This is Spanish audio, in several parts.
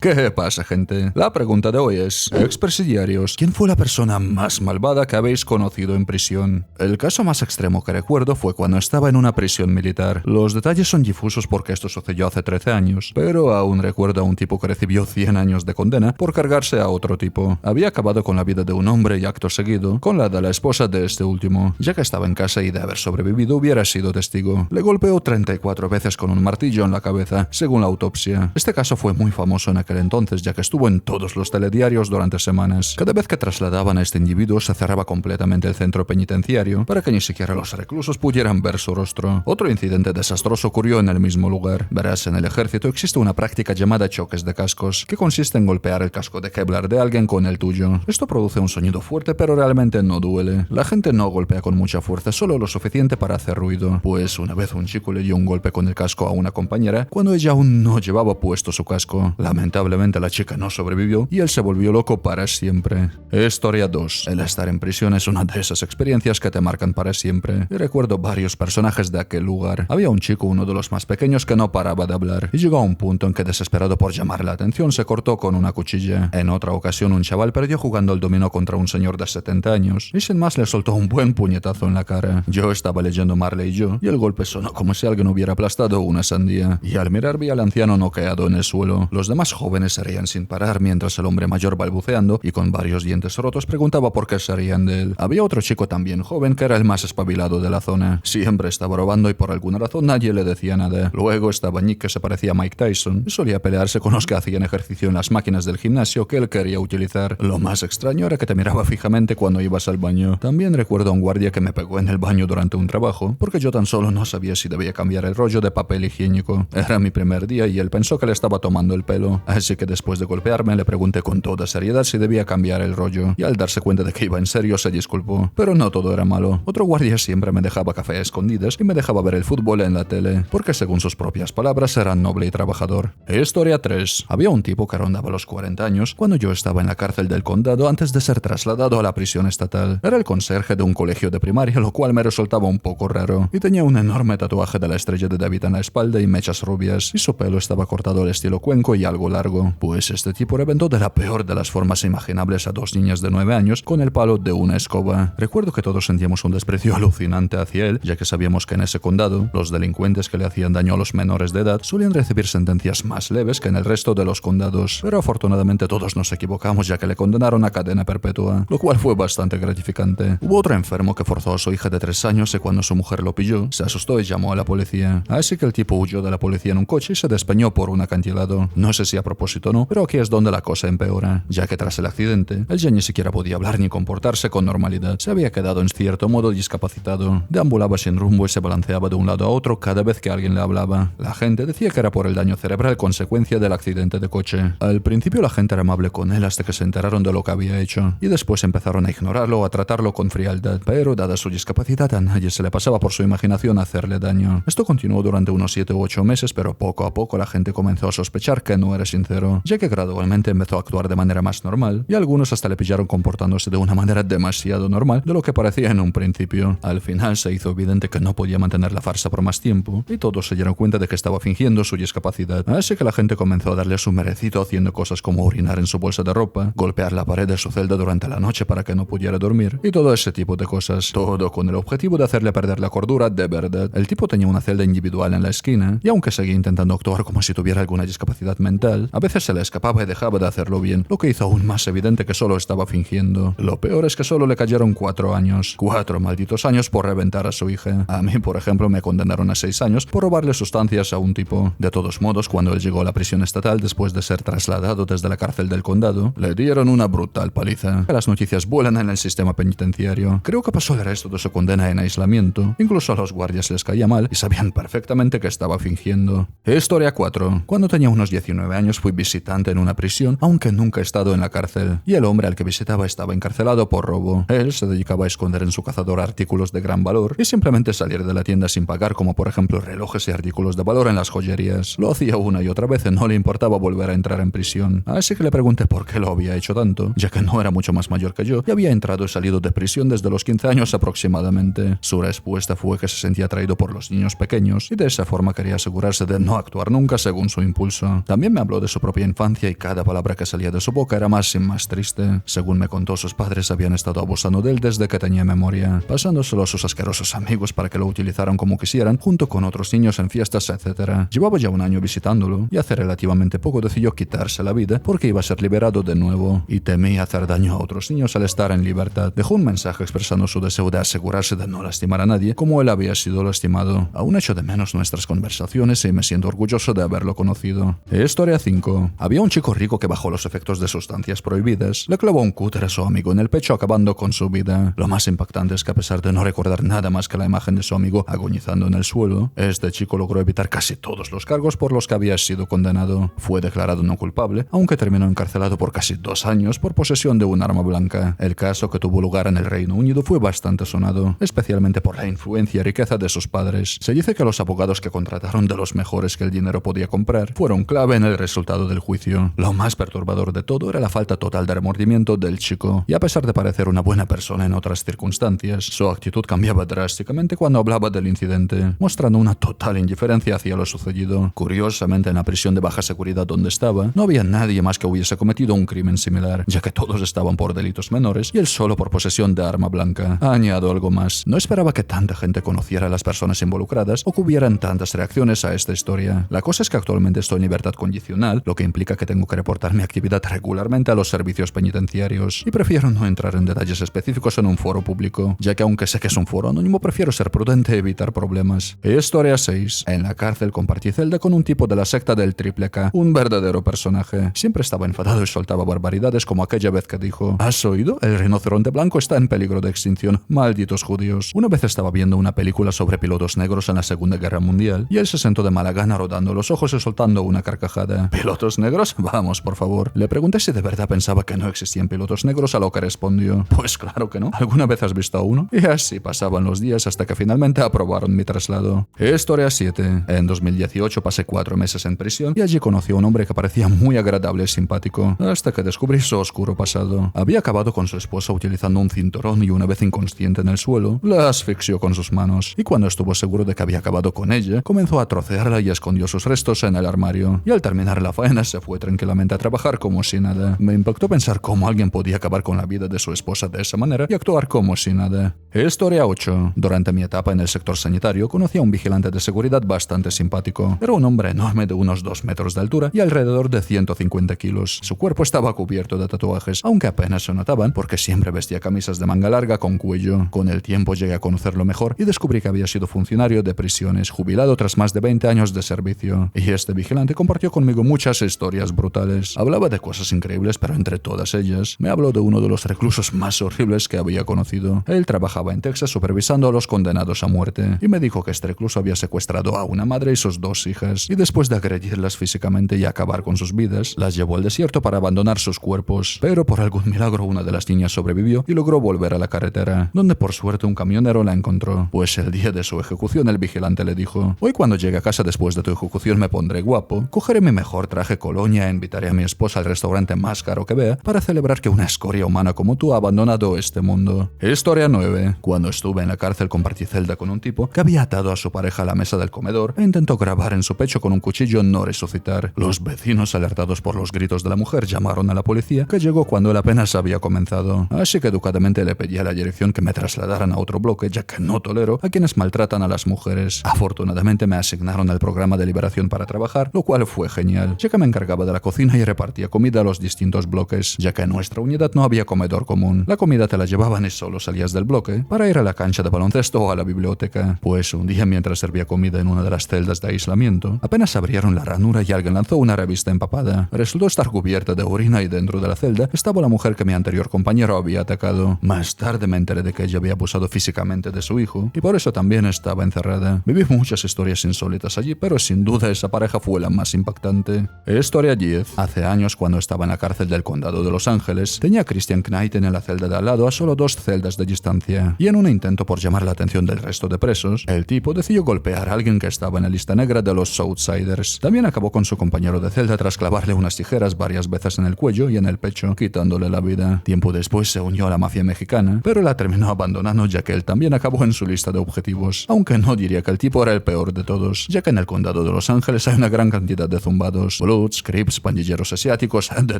¿Qué pasa, gente? La pregunta de hoy es, expresidiarios, ¿quién fue la persona más malvada que habéis conocido en prisión? El caso más extremo que recuerdo fue cuando estaba en una prisión militar. Los detalles son difusos porque esto sucedió hace 13 años, pero aún recuerdo a un tipo que recibió 100 años de condena por cargarse a otro tipo. Había acabado con la vida de un hombre y acto seguido, con la de la esposa de este último. Ya que estaba en casa y de haber sobrevivido hubiera sido testigo. Le golpeó 34 veces con un martillo en la cabeza, según la autopsia. Este caso fue muy famoso en aquel entonces, ya que estuvo en todos los telediarios durante semanas. Cada vez que trasladaban a este individuo se cerraba completamente el centro penitenciario para que ni siquiera los reclusos pudieran ver su rostro. Otro incidente desastroso ocurrió en el mismo lugar. Verás, en el ejército existe una práctica llamada choques de cascos, que consiste en golpear el casco de Kevlar de alguien con el tuyo. Esto produce un sonido fuerte, pero realmente no duele. La gente no golpea con mucha fuerza, solo lo suficiente para hacer ruido. Pues una vez un chico le dio un golpe con el casco a una compañera cuando ella aún no llevaba puesto su casco. Lamentablemente la chica no sobrevivió y él se volvió loco para siempre. Historia 2. El estar en prisión es una de esas experiencias que te marcan para siempre. Y recuerdo varios personajes de aquel lugar. Había un chico, uno de los más pequeños, que no paraba de hablar y llegó a un punto en que, desesperado por llamar la atención, se cortó con una cuchilla. En otra ocasión un chaval perdió jugando al dominó contra un señor de 70 años y sin más le soltó un buen puñetazo en la cara. Yo estaba leyendo Marley y yo y el golpe sonó como si alguien hubiera aplastado una sandía y al mirar vi al anciano noqueado en el suelo. Los demás jóvenes se reían sin parar mientras el hombre mayor, balbuceando y con varios dientes rotos, preguntaba por qué se reían de él. Había otro chico también joven que era el más espabilado de la zona. Siempre estaba robando y por alguna razón nadie le decía nada. Luego estaba Nick, que se parecía a Mike Tyson y solía pelearse con los que hacían ejercicio en las máquinas del gimnasio que él quería utilizar. Lo más extraño era que te miraba fijamente cuando ibas al baño. También recuerdo a un guardia que me pegó en el baño durante un trabajo porque yo tan solo no sabía si debía cambiar el rollo de papel higiénico. Era mi primer día y él pensó que le estaba tomando el pelo, así que después de golpearme le pregunté con toda seriedad si debía cambiar el rollo y al darse cuenta de que iba en serio se disculpó. Pero no todo era malo. Otro guardia siempre me dejaba café a escondidas y me dejaba ver el fútbol en la tele, porque según sus propias palabras era noble y trabajador. Historia 3. Había un tipo que rondaba los 40 años cuando yo estaba en la cárcel del condado antes de ser trasladado a la prisión estatal. Era el conserje de un colegio de primaria, lo cual me resultaba un poco raro, y tenía un enorme tatuaje de la estrella de David en la espalda y mechas rubias, y su pelo estaba cortado al estilo cuenco y algo largo. Pues este tipo reventó de la peor de las formas imaginables a dos niñas de 9 años con el palo de una escoba. Recuerdo que todos sentíamos un desprecio alucinante hacia él, ya que sabíamos que en ese condado los delincuentes que le hacían daño a los menores de edad solían recibir sentencias más leves que en el resto de los condados, pero afortunadamente todos nos equivocamos, ya que le condenaron a cadena perpetua, lo cual fue bastante gratificante. Hubo otro enfermo que forzó a su hija de 3 años y cuando su mujer lo pilló, se asustó y llamó a la policía. Así que el tipo huyó de la policía en un coche y se despeñó por un acantilado. No sé si a propósito o no, pero aquí es donde la cosa empeora, ya que tras el accidente, él ya ni siquiera podía hablar ni comportarse con normalidad. Se había quedado en cierto modo discapacitado. Deambulaba sin rumbo y se balanceaba de un lado a otro cada vez que alguien le hablaba. La gente decía que era por el daño cerebral consecuencia del accidente de coche. Al principio la gente era amable con él hasta que se enteraron de lo que había hecho, y después empezaron a ignorarlo o a tratarlo con frialdad, pero dada su discapacidad a nadie se le pasaba por su imaginación hacerle daño. Esto continuó durante unos 7 u 8 meses, pero poco a poco la gente comenzó a sospechar que no era sincero, ya que gradualmente empezó a actuar de manera más normal, y algunos hasta le pillaron comportándose de una manera demasiado normal de lo que parecía en un principio. Al final se hizo evidente que no podía mantener la farsa por más tiempo, y todos se dieron cuenta de que estaba fingiendo su discapacidad, así que la gente comenzó a darle su merecito haciendo cosas como orinar en su bolsa de ropa, golpear la pared de su celda durante la noche para que no pudiera dormir, y todo ese tipo de cosas, todo con el objetivo de hacerle perder la cordura de verdad. El tipo tenía una celda individual en la esquina, y aunque seguía intentando actuar como si tuviera alguna discapacidad mental, a veces se le escapaba y dejaba de hacerlo bien, lo que hizo aún más evidente que solo estaba fingiendo. Lo peor es que solo le cayeron 4 años. 4 malditos años por reventar a su hija. A mí, por ejemplo, me condenaron a 6 años por robarle sustancias a un tipo. De todos modos, cuando él llegó a la prisión estatal después de ser trasladado desde la cárcel del condado, le dieron una brutal paliza. Las noticias vuelan en el sistema penitenciario. Creo que pasó el resto de su condena en aislamiento. Incluso a los guardias les caía mal y sabían perfectamente que estaba fingiendo. Historia 4. Cuando tenía unos 19 años fui visitante en una prisión, aunque nunca he estado en la cárcel, y el hombre al que visitaba estaba encarcelado por robo. Él se dedicaba a esconder en su cazador artículos de gran valor y simplemente salir de la tienda sin pagar, como por ejemplo relojes y artículos de valor en las joyerías. Lo hacía una y otra vez y no le importaba volver a entrar en prisión. Así que le pregunté por qué lo había hecho tanto, ya que no era mucho más mayor que yo y había entrado y salido de prisión desde los 15 años aproximadamente. Su respuesta fue que se sentía atraído por los niños pequeños y de esa forma quería asegurarse de no actuar nunca según su impulso. También me habló de su propia infancia y cada palabra que salía de su boca era más y más triste. Según me contó, sus padres habían estado abusando de él desde que tenía memoria, pasándoselo a sus asquerosos amigos para que lo utilizaran como quisieran, junto con otros niños en fiestas, etc. Llevaba ya un año visitándolo y hace relativamente poco decidió quitarse la vida porque iba a ser liberado de nuevo y temía hacer daño a otros niños al estar en libertad. Dejó un mensaje expresando su deseo de asegurarse de no lastimar a nadie como él había sido lastimado. Aún echo de menos nuestras conversaciones y me siento orgulloso de haberlo conocido. Historia 5. Había un chico rico que bajo los efectos de sustancias prohibidas le clavó un cúter a su amigo en el pecho acabando con su vida. Lo más impactante es que a pesar de no recordar nada más que la imagen de su amigo agonizando en el suelo, este chico logró evitar casi todos los cargos por los que había sido condenado. Fue declarado no culpable, aunque terminó encarcelado por casi 2 años por posesión de un arma blanca. El caso que tuvo lugar en el Reino Unido fue bastante sonado, especialmente por la influencia y riqueza de sus padres. Se dice que los abogados que contrataron, de los mejores que el dinero podía comprar, fueron clave en el resultado del juicio. Lo más perturbador de todo era la falta total de remordimiento del chico, y a pesar de parecer una buena persona en otras circunstancias, su actitud cambiaba drásticamente cuando hablaba del incidente, mostrando una total indiferencia hacia lo sucedido. Curiosamente, en la prisión de baja seguridad donde estaba, no había nadie más que hubiese cometido un crimen similar, ya que todos estaban por delitos menores y él solo por posesión de arma blanca. Añado algo más. No esperaba que tanta gente conociera a las personas involucradas o que hubieran tantas reacciones a esta historia. La cosa es que actualmente estoy en libertad condicional, lo que implica que tengo que reportar mi actividad regularmente a los servicios penitenciarios, y prefiero no entrar en detalles específicos en un foro público, ya que aunque sé que es un foro anónimo, prefiero ser prudente y evitar problemas. Historia 6. En la cárcel compartí celda con un tipo de la secta del Triple K, un verdadero personaje. Siempre estaba enfadado y soltaba barbaridades como aquella vez que dijo: ¿has oído? El rinoceronte blanco está en peligro de extinción. Malditos judíos. Una vez estaba viendo una película sobre pilotos negros en la Segunda Guerra Mundial y él se sentó de mala gana rodando los ojos y soltando una carcajada. ¿Pilotos negros? Vamos, por favor. Le pregunté si de verdad pensaba que no existían pilotos negros, a lo que respondió: pues claro que no. ¿Alguna vez has visto a uno? Y así pasaban los días hasta que finalmente aprobaron mi traslado. Historia 7. En 2018 pasé 4 meses en prisión y allí conocí a un hombre que parecía muy agradable y simpático, hasta que descubrí su oscuro pasado. Había acabado con su esposa utilizando un cinturón y una vez inconsciente en el suelo, la asfixió con sus manos, y cuando estuvo seguro de que había acabado con ella, comenzó a trocearla y escondió sus restos en el armario, y al terminar la faena se fue tranquilamente a trabajar como si nada. Me impactó pensar cómo alguien podía acabar con la vida de su esposa de esa manera y actuar como si nada. Historia 8. Durante mi etapa en el sector sanitario conocí a un vigilante de seguridad bastante simpático. Era un hombre enorme de unos 2 metros de altura y alrededor de 150 kilos. Su cuerpo estaba cubierto de tatuajes, aunque apenas se notaban porque siempre vestía camisas de manga larga con cuello. Con el tiempo llegué a conocerlo mejor y descubrí que había sido funcionario de prisiones, jubilado tras más de 20 años de servicio. Y este vigilante compartió conmigo muchas historias brutales. Hablaba de cosas increíbles, pero entre todas ellas me habló de uno de los reclusos más horribles que había conocido. Él trabajaba en Texas supervisando a los condenados a muerte y me dijo que este recluso había secuestrado a una madre y sus 2 hijas, y después de agredirlas físicamente y acabar con sus vidas, las llevó al desierto para abandonar sus cuerpos. Pero por algún milagro una de las niñas sobrevivió y logró volver a la carretera, donde por suerte un camionero la encontró. Pues el día de su ejecución el vigilante le dijo: hoy cuando llegue a casa después de tu ejecución me pondré guapo, cogeré mi mejor traje colonia e invitaré a mi esposa al restaurante más caro que vea para celebrar que una escoria humana como tú ha abandonado este mundo. Historia 9. Cuando estuve en la cárcel compartí celda con un tipo que había atado a su pareja a la mesa del comedor e intentó grabar en su pecho con un cuchillo no resucitar. Los vecinos, alertados por los gritos de la mujer, llamaron a la policía, que llegó cuando él apenas había comenzado. Así que educadamente le pedí a la dirección que me trasladaran a otro bloque, ya que no tolero a quienes maltratan a las mujeres. Afortunadamente me asignaron al programa de liberación para trabajar, lo cual fue genial, ya que me encargaba de la cocina y repartía comida a los distintos bloques, ya que en nuestra unidad no había comedor común. La comida te la llevaban y solo salías del bloque para ir a la cancha de baloncesto o a la biblioteca. Pues un día, mientras servía comida en una de las celdas de aislamiento, apenas abrieron la ranura y alguien lanzó una revista empapada. Resultó estar cubierta de orina y dentro de la celda estaba la mujer que mi anterior compañero había atacado. Más tarde me enteré de que ella había abusado físicamente de su hijo y por eso también estaba encerrada. Viví muchas historias insólitas allí, pero sin duda esa pareja fue la más impactante. Historia 10. Hace años, cuando estaba en la cárcel del condado de Los Ángeles, tenía a Christian Knight en la celda de al lado a solo 2 celdas de distancia, y en un intento por llamar la atención del resto de presos, el tipo decidió golpear a alguien que estaba en la lista negra de los Southsiders. También acabó con su compañero de celda tras clavarle unas tijeras varias veces en el cuello y en el pecho, quitándole la vida. Tiempo después se unió a la mafia mexicana, pero la terminó abandonando ya que él también acabó en su lista de objetivos, aunque no diría que el tipo era el peor de todos, ya que en el condado de Los Ángeles hay una gran cantidad de zumbados. Bloods, Crips, pandilleros asiáticos, de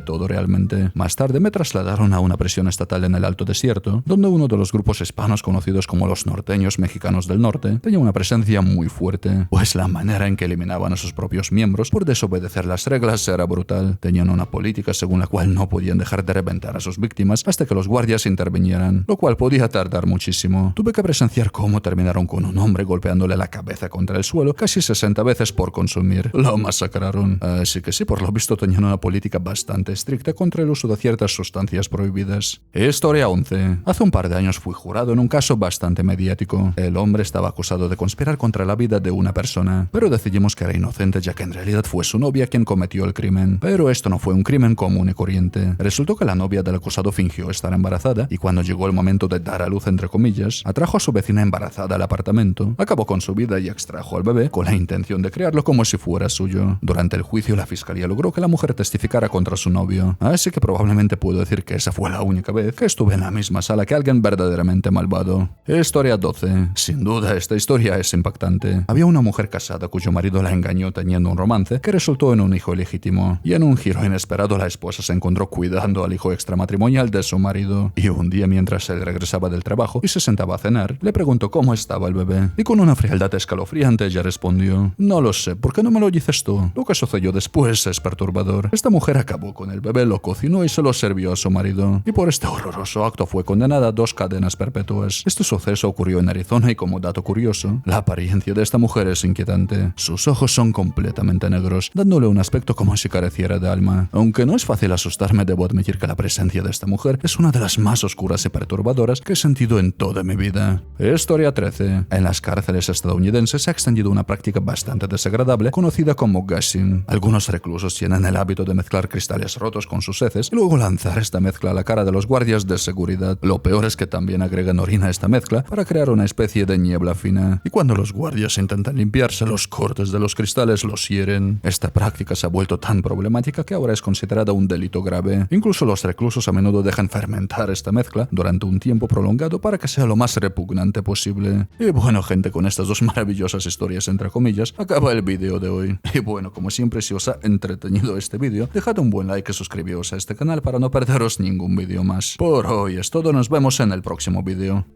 todo realmente. Más tarde me trasladaron a una prisión estatal en el Alto Desierto, donde uno de los grupos hispanos conocidos como los norteños mexicanos del norte tenía una presencia muy fuerte, pues la manera en que eliminaban a sus propios miembros por desobedecer las reglas era brutal. Tenían una política según la cual no podían dejar de reventar a sus víctimas hasta que los guardias intervinieran, lo cual podía tardar muchísimo. Tuve que presenciar cómo terminaron con un hombre golpeándole la cabeza contra el suelo casi 60 veces por consumir. Lo masacraron. Así que sí, por lo visto tenían una política bastante estricta contra el uso de ciertas sustancias prohibidas. Historia 11. Hace un par de años fui jurado en un caso bastante mediático. El hombre estaba acusado de conspirar contra la vida de una persona, pero decidimos que era inocente ya que en realidad fue su novia quien cometió el crimen. Pero esto no fue un crimen común y corriente. Resultó que la novia del acusado fingió estar embarazada y cuando llegó el momento de dar a luz entre comillas, atrajo a su vecina embarazada al apartamento, acabó con su vida y extrajo al bebé con la intención de criarlo como si fuera suyo. Durante el juicio la fiscalía logró que la mujer testificara contra su novio, así que probablemente puedo decir que esa fue la única vez que estuve en la misma sala que alguien verdaderamente malvado. Historia 12. Sin duda esta historia es impactante. Había una mujer casada cuyo marido la engañó teniendo un romance que resultó en un hijo ilegítimo, y en un giro inesperado la esposa se encontró cuidando al hijo extramatrimonial de su marido, y un día mientras él regresaba del trabajo y se sentaba a cenar, le preguntó cómo estaba el bebé, y con una frialdad escalofriante ella respondió: no lo sé, ¿por qué no me lo dices tú? Lo que sucedió después es perturbador. Esta mujer acabó con el bebé, lo cocinó y se lo sirvió a su marido, y por este horroroso acto fue condenada a 2 cadenas perpetuas. Este suceso ocurrió en Arizona y como dato curioso, la apariencia de esta mujer es inquietante. Sus ojos son completamente negros, dándole un aspecto como si careciera de alma. Aunque no es fácil asustarme, debo admitir que la presencia de esta mujer es una de las más oscuras y perturbadoras que he sentido en toda mi vida. Historia 13. En las cárceles estadounidenses se ha extendido una práctica bastante desagradable conocida como gassing. Algunos reclusos tienen el hábito de mezclar cristales rotos con sus heces y luego lanzar esta mezcla a la cara de los guardias de seguridad. Lo peor es que también agregan orina a esta mezcla para crear una especie de niebla fina, y cuando los guardias intentan limpiarse, los cortes de los cristales los hieren. Esta práctica se ha vuelto tan problemática que ahora es considerada un delito grave. Incluso los reclusos a menudo dejan fermentar esta mezcla durante un tiempo prolongado para que sea lo más repugnante posible. Y bueno, gente, con estas 2 maravillosas historias entre comillas, acaba el vídeo de hoy. Y bueno, como siempre, si os ha entretenido este vídeo, dejad un buen like y suscribíos a este canal para no perderos ningún vídeo más. Por hoy es todo, nos vemos en el próximo vídeo.